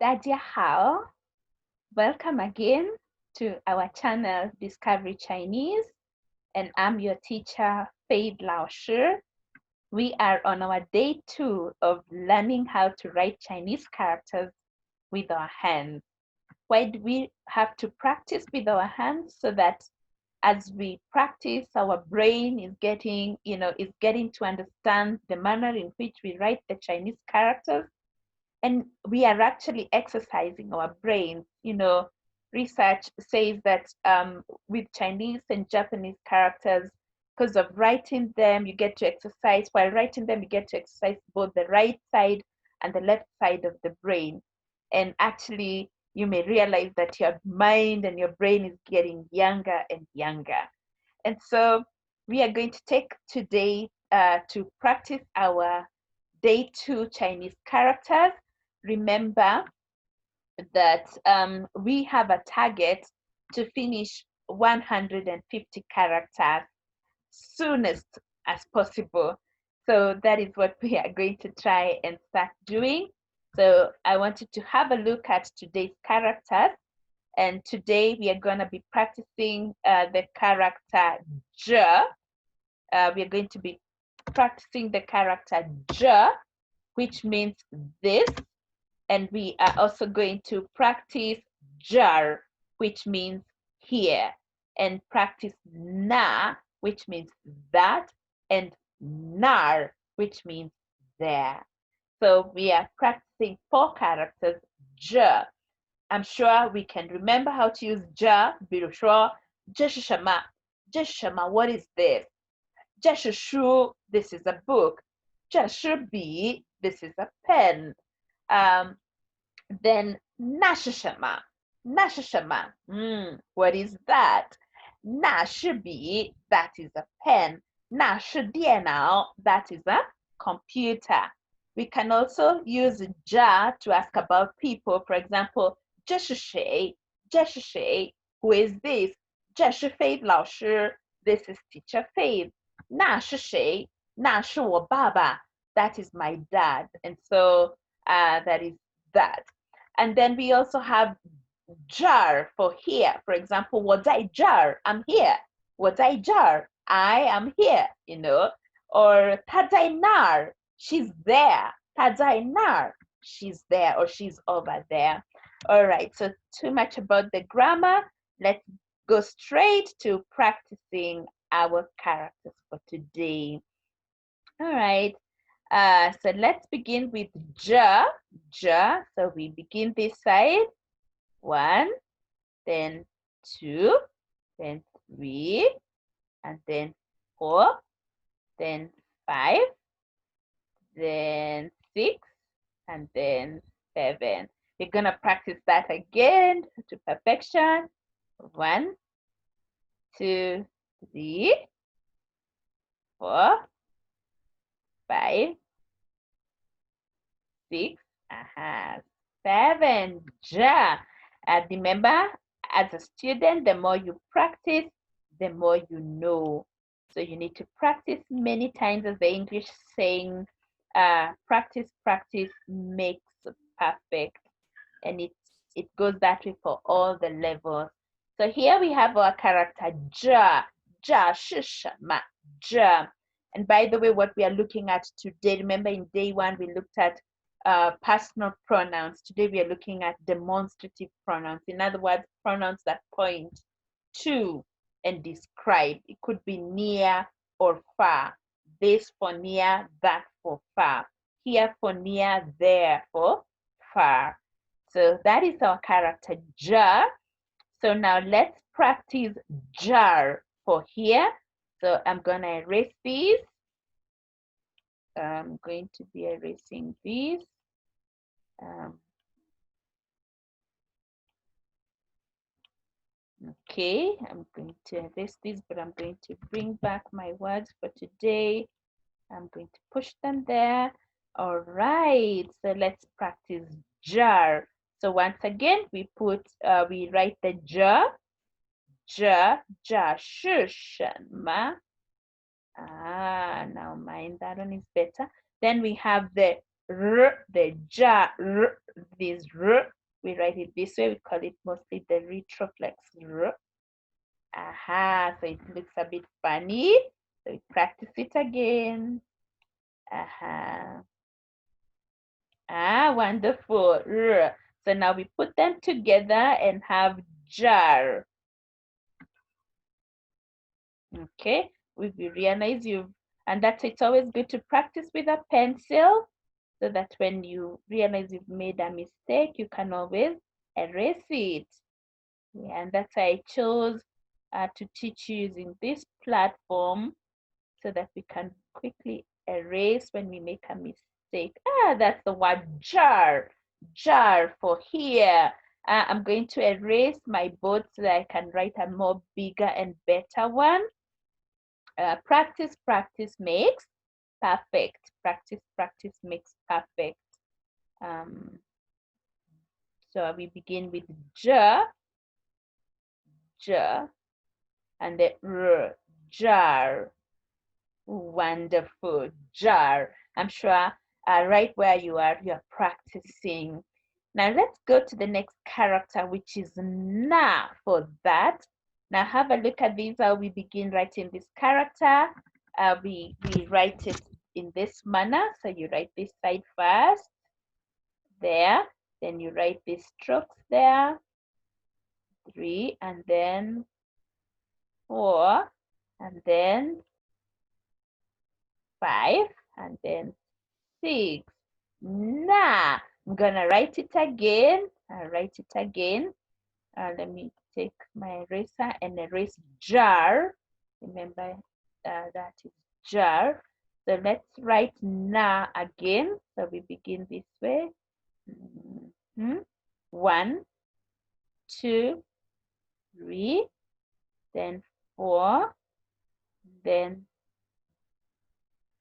大家好, welcome again to our channel Discovery Chinese, and I'm your teacher Faith Lao Shi. We are on our day 2 of learning how to write Chinese characters with our hands. Why do we have to practice with our hands? So that as we practice, our brain is getting to understand the manner in which we write the Chinese characters, and we are actually exercising our brains. Research says that with Chinese and Japanese characters, because of writing them, you get to exercise. While writing them, you get to exercise both the right side and the left side of the brain. And actually, you may realize that your mind and your brain is getting younger and younger. And so we are going to take today to practice our day 2 Chinese characters. Remember that we have a target to finish 150 characters soonest as possible. So that is what we are going to try and start doing. So I want you to have a look at today's characters. And today we are going to be practicing the character J. We are going to be practicing the character J, which means this. And we are also going to practice jar, which means here, and practice na, which means that, and nar, which means there. So we are practicing 4 characters, j. I'm sure we can remember how to use j. 比如说, 这是什么? 这是什么? What is this? 这是书, this is a book. 这是笔, this is a pen. Then 那是什么? 那是什么? What is that? 那是笔, that is a pen. 那是电脑, that is a computer. We can also use ja to ask about people. For example, 这是谁? 这是谁? Who is this? 这是 Faith 老师. This is teacher Faith. 那是谁? 那是我爸爸. That is my dad. And so that is that. And then we also have jar for here. For example, 我在这儿, I'm here. 我在这儿, I am here, Or 她在那儿, she's there. 她在那儿, she's there or she's over there. All right, so too much about the grammar. Let's go straight to practicing our characters for today. All right. So let's begin with ja. So we begin this side. 1, then 2, then 3, and then 4, then 5, then 6, and then 7. We're gonna practice that again to perfection. 1, 2, 3, 4, 5, 6, 7. Ja. Remember, as a student, the more you practice, the more you know. So you need to practice many times, as the English saying, practice makes perfect. And it goes that way for all the levels. So here we have our character Ja. Ja 是什么? Ja. And by the way, what we are looking at today, remember in day 1 we looked at personal pronouns. Today we are looking at demonstrative pronouns. In other words, pronouns that point to and describe. It could be near or far. This for near, that for far. Here for near, there for far. So that is our character Ja. So now let's practice jar for here. So I'm going to erase these. I'm going to be erasing these. Okay, I'm going to erase these, but I'm going to bring back my words for today. I'm going to push them there. All right, so let's practice jar. So once again, we write the ja. Ja 是什么? Now mine, that one is better. Then we have the R, the jar, R, this R, we write it this way. We call it mostly the retroflex R. Aha, so it looks a bit funny. So we practice it again. Aha. Ah, wonderful. R. So now we put them together and have jar. Okay, we realize and that's it's always good to practice with a pencil so that when you realize you've made a mistake, you can always erase it. Yeah, and that's why I chose to teach you using this platform so that we can quickly erase when we make a mistake. Ah, that's the word jar. Jar for here. I'm going to erase my board so that I can write a more bigger and better one. Practice, practice makes perfect. Practice, practice makes perfect. So we begin with j, j, and the r, jar. Wonderful, jar. I'm sure right where you are practicing. Now let's go to the next character, which is na for that. Now have a look at this, how we begin writing this character. We write it in this manner. So you write this side first, there. Then you write these strokes there, 3, and then 4, and then 5, and then 6. Nah, I'm gonna write it again. I'll write it again. Let me take my eraser and erase jar. Remember that is jar. So let's write na again. So we begin this way. 1, 2, 3, then 4, then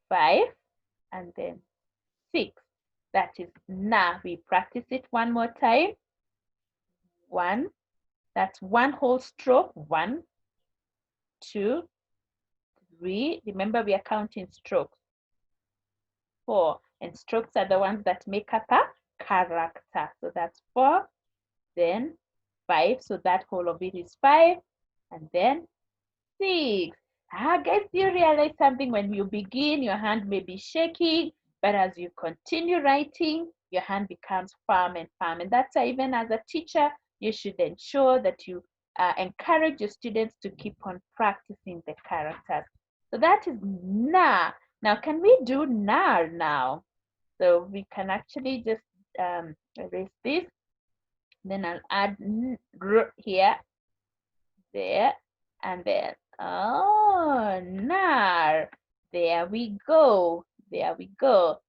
5, and then 6. That is na. We practice it one more time. 1, that's one whole stroke. 1, 2, 3. Remember, we are counting strokes. 4, and strokes are the ones that make up a character. So that's 4, then 5. So that whole of it is 5, and then 6. Guys, do you realize something? When you begin, your hand may be shaking, but as you continue writing, your hand becomes firm and firm. And that's why even as a teacher, you should ensure that you encourage your students to keep on practicing the characters. So that is na. Now, can we do nar now? So we can actually just erase this. Then I'll add r here, there, and then, oh, nar. There we go. There we go.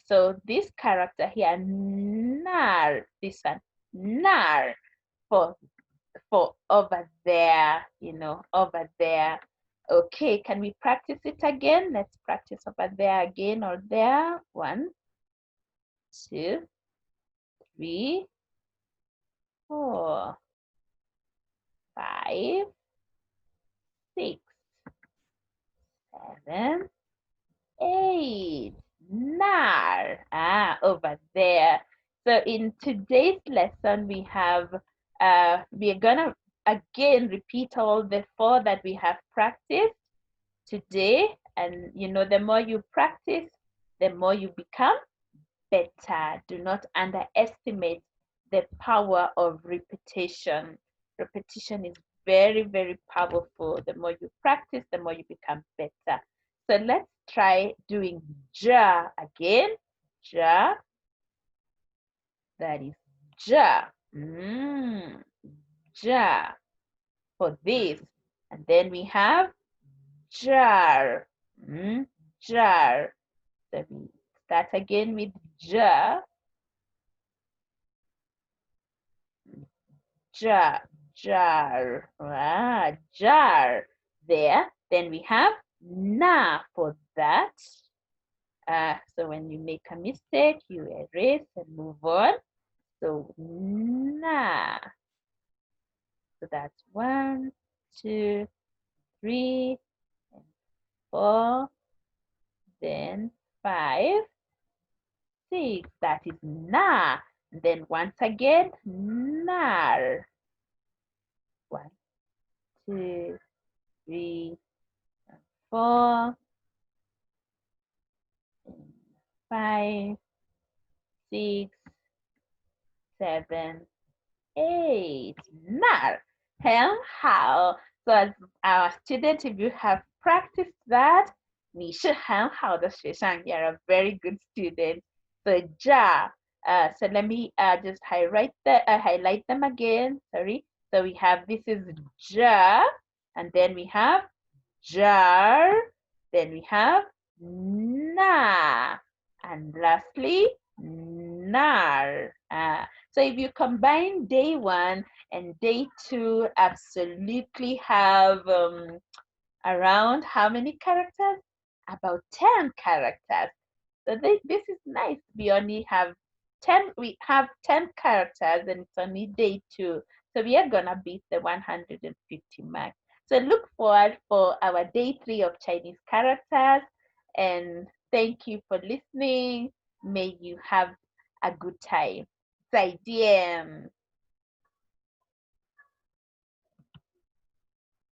So this character here, nar, this one, nar, for over there, over there. Okay, can we practice it again? Let's practice over there again or there. 1, 2, 3, 4, 5, 6, 7, 8, nar. Over there. So in today's lesson, we are gonna again repeat all the 4 that we have practiced today. And the more you practice, the more you become better. Do not underestimate the power of repetition. Repetition is very, very powerful. The more you practice, the more you become better. So let's try doing ja again. Ja. That is ja. Ja for this. And then we have jar. Jar. So we start again with ja. Jar, jar, jar. There. Then we have na for that. So when you make a mistake, you erase and move on. So na. So that's 1, 2, 3, and 4, then 5, 6. That is na. Then once again, nar. 1, 2, 3, 4, 5, 6, 7, 8. Nar. 很好. So as our student, if you have practiced that, 你是很好的学生. You're a very good student. So ja. So let me just highlight them again. Sorry. So we have, this is ja, and then we have jar, then we have na, and lastly nar. So if you combine day 1 and day 2, absolutely have around how many characters? About 10 characters. So this is nice. We only have 10, we have 10 characters and it's only day 2. So we are gonna beat the 150 mark. So look forward for our day 3 of Chinese characters, and thank you for listening. May you have a good time. 再见。